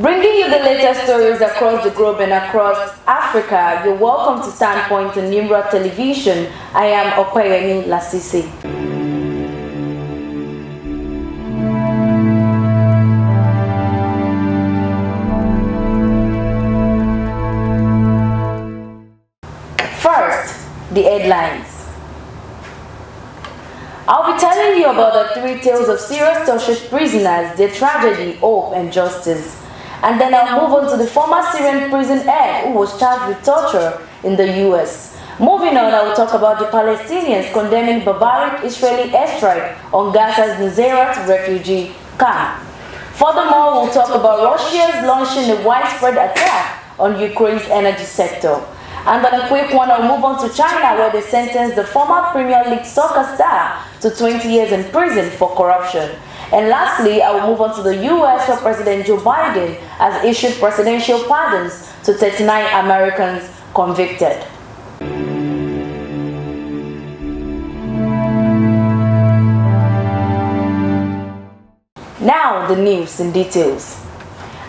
Bringing you the latest stories across the globe and across Africa, you're welcome to Standpoint on NIMROD Television. I am OPEYEMI Lasisi. First, the headlines. I'll be telling you about the three tales of serious tortured prisoners, their tragedy, hope, and justice. And then I'll move on to the former Syrian prison head who was charged with torture in the US. Moving on, I will talk about the Palestinians condemning barbaric Israeli airstrike on Gaza's Nuseirat refugee camp. Furthermore, we'll talk about Russia's launching a widespread attack on Ukraine's energy sector. And on a quick one, I'll move on to China, where they sentenced the former Premier League soccer star to 20 years in prison for corruption. And lastly, I will move on to the US, where President Joe Biden has issued presidential pardons to 39 Americans convicted. Now, the news in details.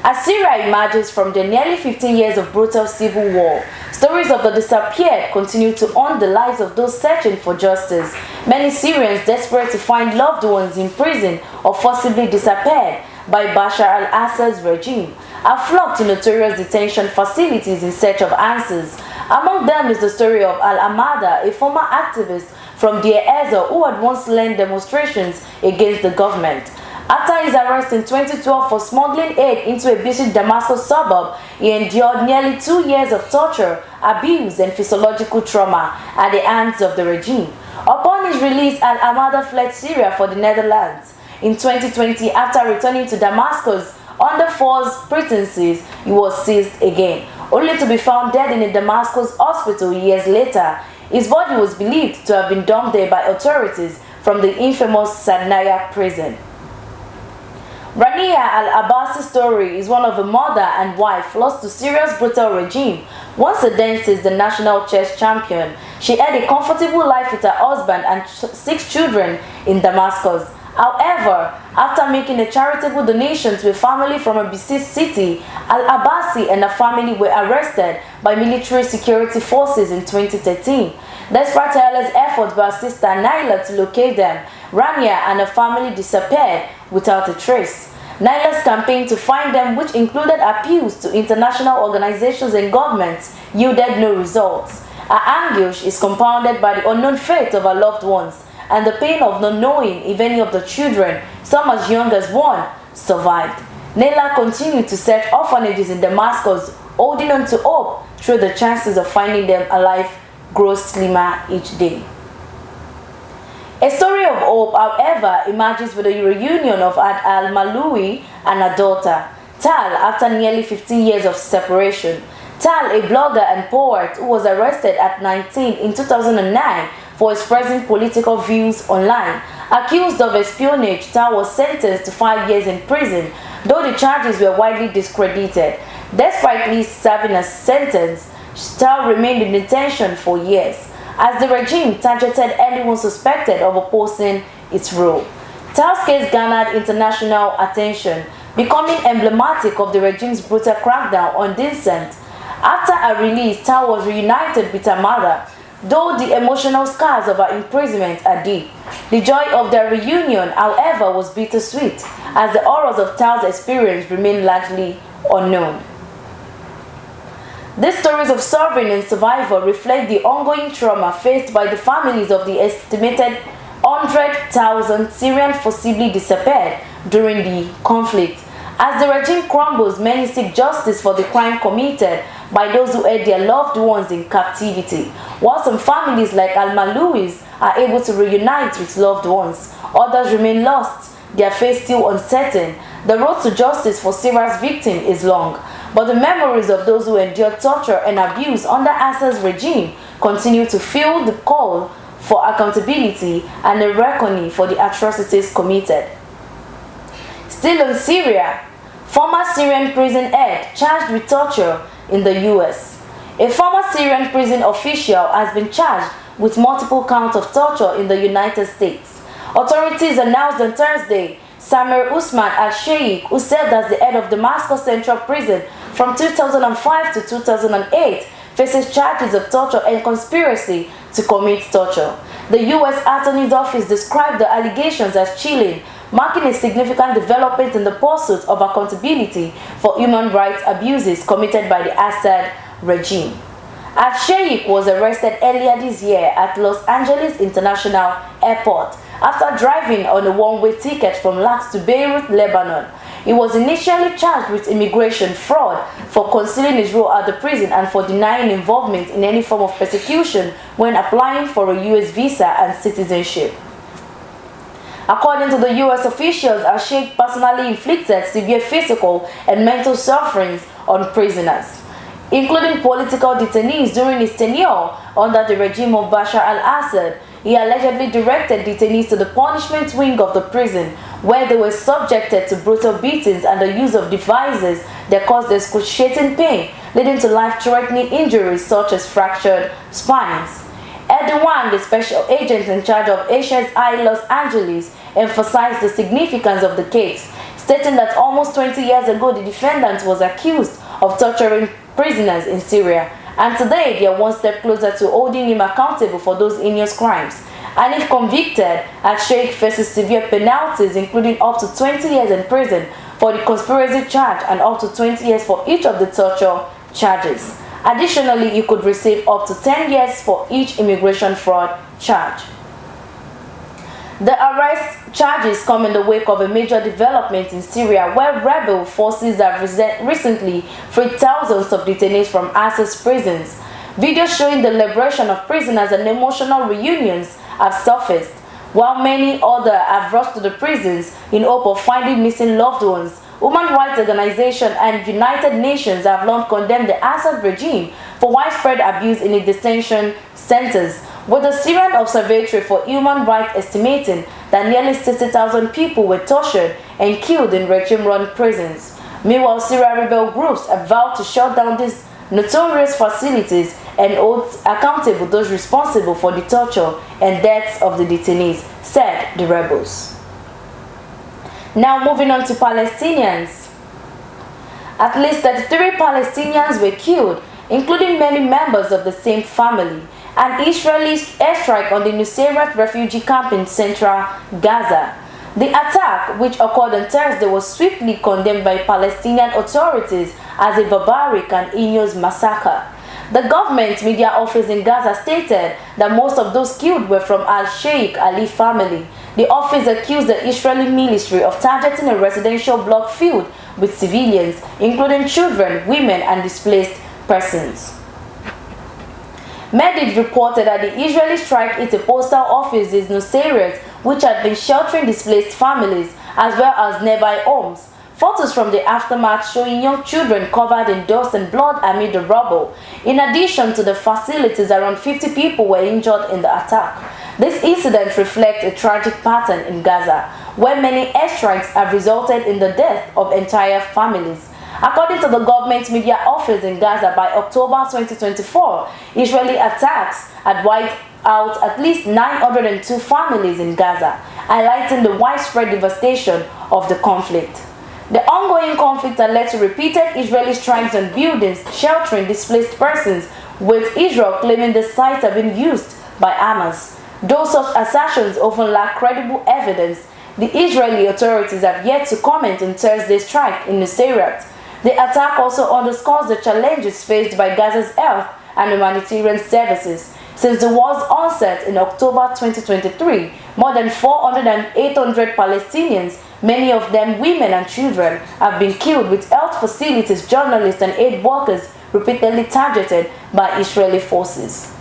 As Syria emerges from the nearly 15 years of brutal civil war, stories of the disappeared continue to haunt the lives of those searching for justice. Many Syrians, desperate to find loved ones in prison or forcibly disappeared by Bashar al-Assad's regime, have flocked to notorious detention facilities in search of answers. Among them is the story of Al-Amada, a former activist from Deir Ezzor who had once led demonstrations against the government. After his arrest in 2012 for smuggling aid into a busy Damascus suburb, he endured nearly 2 years of torture, abuse, and physiological trauma at the hands of the regime. Upon his release, Al-Amada fled Syria for the Netherlands. In 2020, after returning to Damascus under false pretenses, he was seized again, only to be found dead in a Damascus hospital years later. His body was believed to have been dumped there by authorities from the infamous Sadnaya prison. Rania al-Abbasi's story is one of a mother and wife lost to Syria's brutal regime. Once a dentist, the national chess champion, she had a comfortable life with her husband and 6 children in Damascus. However, after making a charitable donation to a family from a besieged city, al-Abbasi and her family were arrested by military security forces in 2013. Despite tireless efforts by her sister Naila to locate them, Rania and her family disappeared without a trace. Naila's campaign to find them, which included appeals to international organizations and governments, yielded no results. Her anguish is compounded by the unknown fate of her loved ones and the pain of not knowing if any of the children, some as young as 1, survived. Naila continued to search orphanages in Damascus, holding on to hope through the chances of finding them alive grows slimmer each day. A story of hope, however, emerges with the reunion of al-Malawi and her daughter, Tal, after nearly 15 years of separation. Tal, a blogger and poet who was arrested at 19 in 2009 for expressing political views online. Accused of espionage, Tal was sentenced to 5 years in prison, though the charges were widely discredited. Despite serving a sentence, Tal remained in detention for years, as the regime targeted anyone suspected of opposing its rule. Tal's case garnered international attention, becoming emblematic of the regime's brutal crackdown on dissent. After her release, Tal was reunited with her mother, though the emotional scars of her imprisonment are deep. The joy of their reunion, however, was bittersweet, as the horrors of Tal's experience remain largely unknown. These stories of suffering and survival reflect the ongoing trauma faced by the families of the estimated 100,000 Syrians forcibly disappeared during the conflict. As the regime crumbles, many seek justice for the crime committed by those who had their loved ones in captivity. While some families like Al-Malawi's are able to reunite with loved ones, others remain lost, their fate still uncertain. The road to justice for Syria's victims is long, but the memories of those who endured torture and abuse under Assad's regime continue to fuel the call for accountability and a reckoning for the atrocities committed. Still in Syria, former Syrian prison head charged with torture in the US. A former Syrian prison official has been charged with multiple counts of torture in the United States. Authorities announced on Thursday Samir Usman al-Sheikh, who served as the head of Damascus Central Prison from 2005 to 2008, faces charges of torture and conspiracy to commit torture. The U.S. Attorney's Office described the allegations as chilling, marking a significant development in the pursuit of accountability for human rights abuses committed by the Assad regime. Al-Sheikh was arrested earlier this year at Los Angeles International Airport after driving on a one-way ticket from Lax to Beirut, Lebanon. He was initially charged with immigration fraud for concealing his role at the prison and for denying involvement in any form of persecution when applying for a U.S. visa and citizenship. According to the U.S. officials, Al-Sheikh personally inflicted severe physical and mental sufferings on prisoners, including political detainees during his tenure under the regime of Bashar al-Assad. He allegedly directed detainees to the punishment wing of the prison, where they were subjected to brutal beatings and the use of devices that caused excruciating pain, leading to life-threatening injuries such as fractured spines. Erdogan, the special agent in charge of HSI Los Angeles, emphasized the significance of the case, stating that almost 20 years ago the defendant was accused of torturing prisoners in Syria, and today they are one step closer to holding him accountable for those heinous crimes. And if convicted, Al-Sheikh faces severe penalties, including up to 20 years in prison for the conspiracy charge and up to 20 years for each of the torture charges. Additionally, he could receive up to 10 years for each immigration fraud charge. The arrest charges come in the wake of a major development in Syria, where rebel forces have recently freed thousands of detainees from ISIS prisons. Videos showing the liberation of prisoners and emotional reunions have surfaced, while many others have rushed to the prisons in hope of finding missing loved ones. Human rights organizations and United Nations have long condemned the Assad regime for widespread abuse in its detention centers, with the Syrian Observatory for Human Rights estimating that nearly 60,000 people were tortured and killed in regime-run prisons. Meanwhile, Syrian rebel groups have vowed to shut down these notorious facilities and hold accountable those responsible for the torture and deaths of the detainees, said the rebels. Now moving on to Palestinians. At least 33 Palestinians were killed, including many members of the same family. An Israeli airstrike on the Nuseirat refugee camp in central Gaza. The attack, which occurred on Thursday, was swiftly condemned by Palestinian authorities as a barbaric and heinous massacre. The government media office in Gaza stated that most of those killed were from al-Sheikh Ali family. The office accused the Israeli military of targeting a residential block filled with civilians, including children, women, and displaced persons. Medics reported that the Israeli strike hit a postal office in Nuseirat, which had been sheltering displaced families, as well as nearby homes. Photos from the aftermath showing young children covered in dust and blood amid the rubble. In addition to the facilities, around 50 people were injured in the attack. This incident reflects a tragic pattern in Gaza, where many airstrikes have resulted in the death of entire families. According to the government media office in Gaza, by October 2024, Israeli attacks had wiped out at least 902 families in Gaza, highlighting the widespread devastation of the conflict. The ongoing conflict had led to repeated Israeli strikes on buildings sheltering displaced persons, with Israel claiming the sites have been used by Hamas. Though such assertions often lack credible evidence, the Israeli authorities have yet to comment on Thursday's strike in Nuseirat. The attack also underscores the challenges faced by Gaza's health and humanitarian services. Since the war's onset in October 2023, more than 400 and 800 Palestinians, many of them women and children, have been killed, with health facilities, journalists, and aid workers repeatedly targeted by Israeli forces.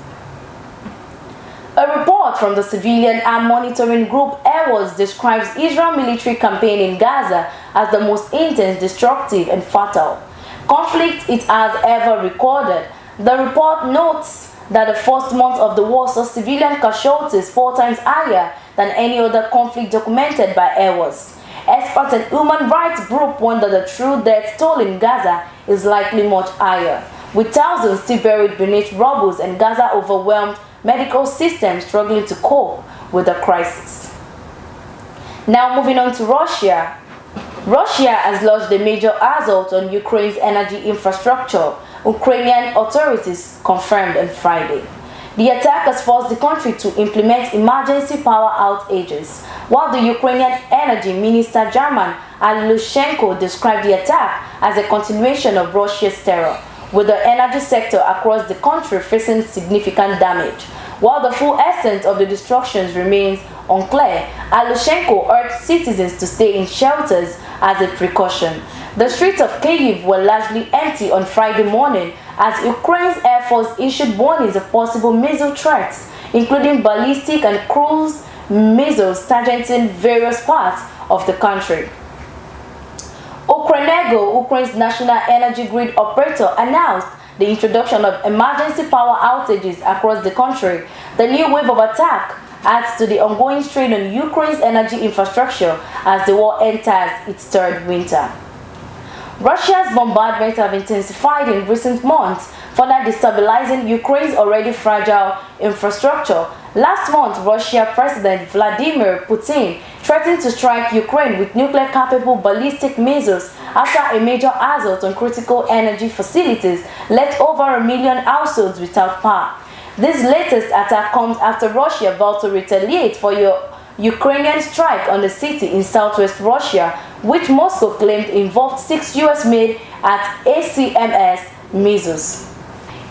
A report from the civilian arm monitoring group AWOS describes Israel's military campaign in Gaza as the most intense, destructive, and fatal conflict it has ever recorded. The report notes that the first month of the war saw civilian casualties 4 times higher than any other conflict documented by AWOS. Experts and human rights groups wonder the true death toll in Gaza is likely much higher, with thousands still buried beneath rubble and Gaza overwhelmed medical systems struggling to cope with the crisis. Now moving on to Russia. Russia has launched a major assault on Ukraine's energy infrastructure, Ukrainian authorities confirmed on Friday. The attack has forced the country to implement emergency power outages, while the Ukrainian Energy Minister German Alushenko described the attack as a continuation of Russia's terror, with the energy sector across the country facing significant damage. While the full extent of the destruction remains unclear, Alushenko urged citizens to stay in shelters as a precaution. The streets of Kyiv were largely empty on Friday morning as Ukraine's Air Force issued warnings of possible missile threats, including ballistic and cruise missiles targeting various parts of the country. Ukrenergo, Ukraine's national energy grid operator, announced the introduction of emergency power outages across the country. The new wave of attack adds to the ongoing strain on Ukraine's energy infrastructure as the war enters its third winter. Russia's bombardments have intensified in recent months, further destabilizing Ukraine's already fragile infrastructure. Last month, Russia President Vladimir Putin threatened to strike Ukraine with nuclear-capable ballistic missiles after a major assault on critical energy facilities left over 1 million households without power. This latest attack comes after Russia vowed to retaliate for Ukrainian strike on the city in southwest Russia, which Moscow claimed involved 6 US-made ACMS missiles.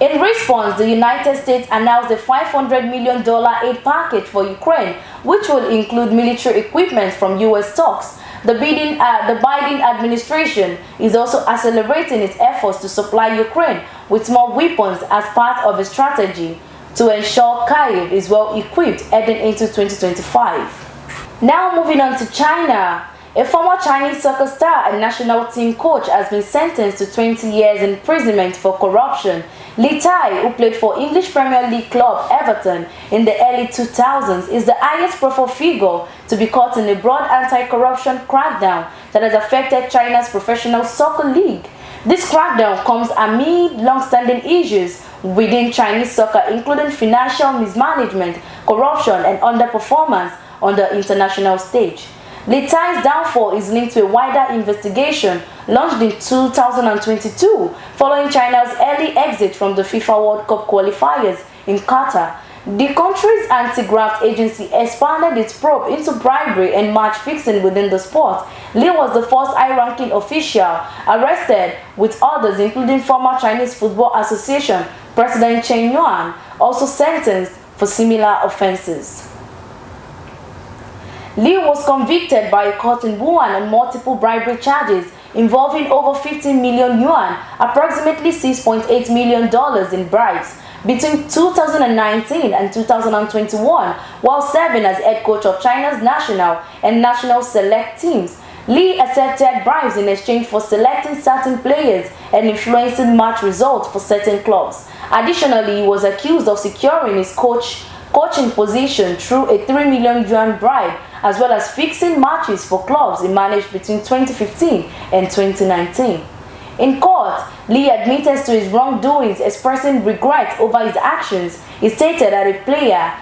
In response, the United States announced a $500 million aid package for Ukraine, which will include military equipment from US stocks. The Biden administration is also accelerating its efforts to supply Ukraine with more weapons as part of a strategy to ensure Kyiv is well equipped heading into 2025. Now moving on to China. A former Chinese soccer star and national team coach has been sentenced to 20 years imprisonment for corruption. Li Tai, who played for English Premier League club Everton in the early 2000s, is the highest profile figure to be caught in a broad anti-corruption crackdown that has affected China's professional soccer league. This crackdown comes amid long-standing issues within Chinese soccer, including financial mismanagement, corruption, and underperformance on the international stage. Li Tai's downfall is linked to a wider investigation launched in 2022 following China's early exit from the FIFA World Cup qualifiers in Qatar. The country's anti-graft agency expanded its probe into bribery and match fixing within the sport. Li was the first high-ranking official arrested, with others, including former Chinese Football Association President Chen Yuan, also sentenced for similar offenses. Li was convicted by a court in Wuhan on multiple bribery charges involving over 15 million yuan, approximately $6.8 million in bribes, between 2019 and 2021, while serving as head coach of China's national and national select teams. Li accepted bribes in exchange for selecting certain players and influencing match results for certain clubs. Additionally, he was accused of securing his coaching position through a 3 million yuan bribe, as well as fixing matches for clubs he managed between 2015 and 2019. In court, Li admitted to his wrongdoings, expressing regret over his actions. He stated that a player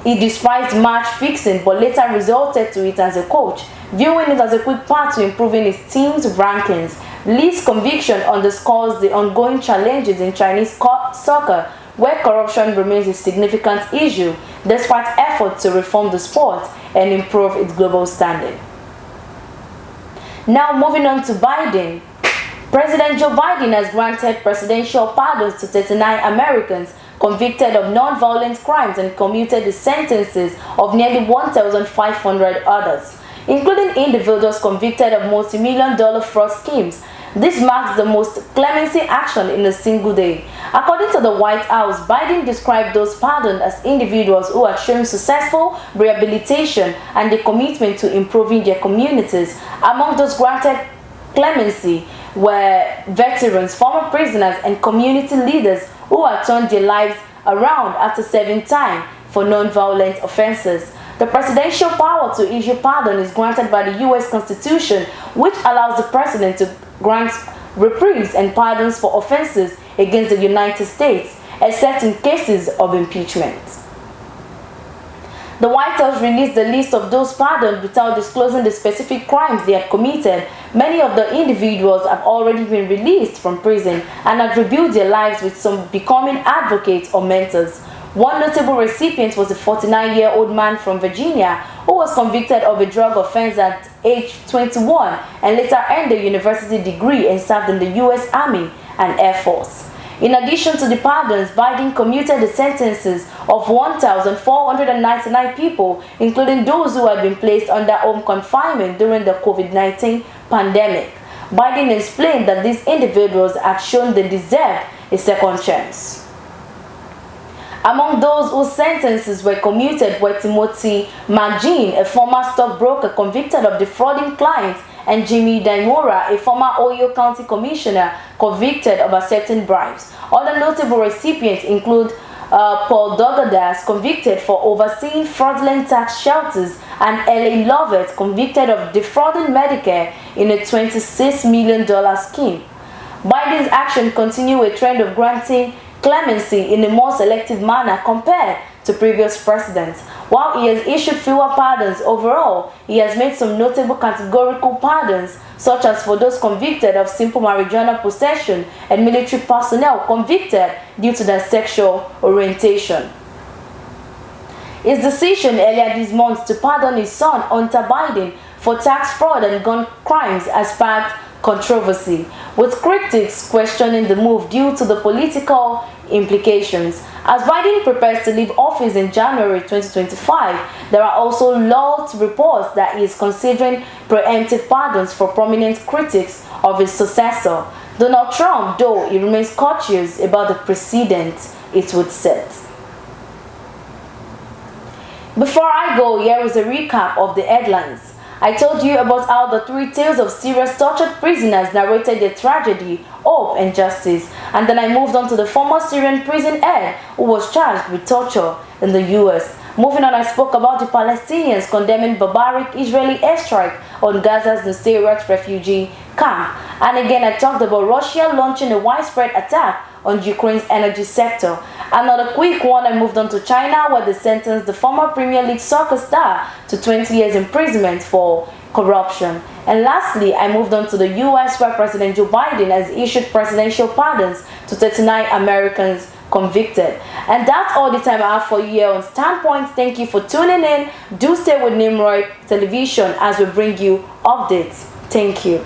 he despised match fixing but later resorted to it as a coach, viewing it as a quick path to improving his team's rankings. Li's conviction underscores the ongoing challenges in Chinese soccer, where corruption remains a significant issue despite efforts to reform the sport and improve its global standing. Now moving on to Biden. President Joe Biden has granted presidential pardons to 39 Americans convicted of non-violent crimes and commuted the sentences of nearly 1,500 others, including individuals convicted of multi-million-dollar fraud schemes. This marks the most clemency action in a single day. According to the White House, Biden described those pardoned as individuals who had shown successful rehabilitation and a commitment to improving their communities. Among those granted clemency were veterans, former prisoners, and community leaders who had turned their lives around after serving time for non-violent offenses. The presidential power to issue pardon is granted by the U.S. Constitution, which allows the president to grant reprieves and pardons for offenses against the United States, except in cases of impeachment. The White House released the list of those pardoned without disclosing the specific crimes they had committed. Many of the individuals have already been released from prison and have rebuilt their lives, with some becoming advocates or mentors. One notable recipient was a 49-year-old man from Virginia who was convicted of a drug offense at age 21 and later earned a university degree and served in the U.S. Army and Air Force. In addition to the pardons, Biden commuted the sentences of 1,499 people, including those who had been placed under home confinement during the COVID-19 pandemic. Biden explained that these individuals had shown they deserved a second chance. Among those whose sentences were commuted were Timothy McGinn, a former stockbroker convicted of defrauding clients, and Jimmy Daimora, a former Ohio County Commissioner convicted of accepting bribes. Other notable recipients include Paul Douglas, convicted for overseeing fraudulent tax shelters, and L.A. Lovett, convicted of defrauding Medicare in a $26 million scheme. Biden's action continued a trend of granting clemency in a more selective manner compared to previous presidents. While he has issued fewer pardons overall, he has made some notable categorical pardons, such as for those convicted of simple marijuana possession and military personnel convicted due to their sexual orientation. His decision earlier this month to pardon his son, Hunter Biden, for tax fraud and gun crimes has sparked controversy, with critics questioning the move due to the political implications. As Biden prepares to leave office in January 2025, there are also loud reports that he is considering preemptive pardons for prominent critics of his successor. Donald Trump, though, he remains cautious about the precedent it would set. Before I go, here is a recap of the headlines. I told you about how the three tales of serious tortured prisoners narrated their tragedy, hope, and justice, and then I moved on to the former Syrian prison head who was charged with torture in the US. Moving on, I spoke about the Palestinians condemning barbaric Israeli airstrike on Gaza's Nusayrat refugee camp, and again I talked about Russia launching a widespread attack on Ukraine's energy sector. Another quick one, I moved on to China, where they sentenced the former Premier League soccer star to 20 years imprisonment for corruption. And lastly, I moved on to the US, where President Joe Biden has issued presidential pardons to 39 Americans convicted. And that's all the time I have for you here on Standpoint. Thank you for tuning in. Do stay with NIMROD Television as we bring you updates. Thank you.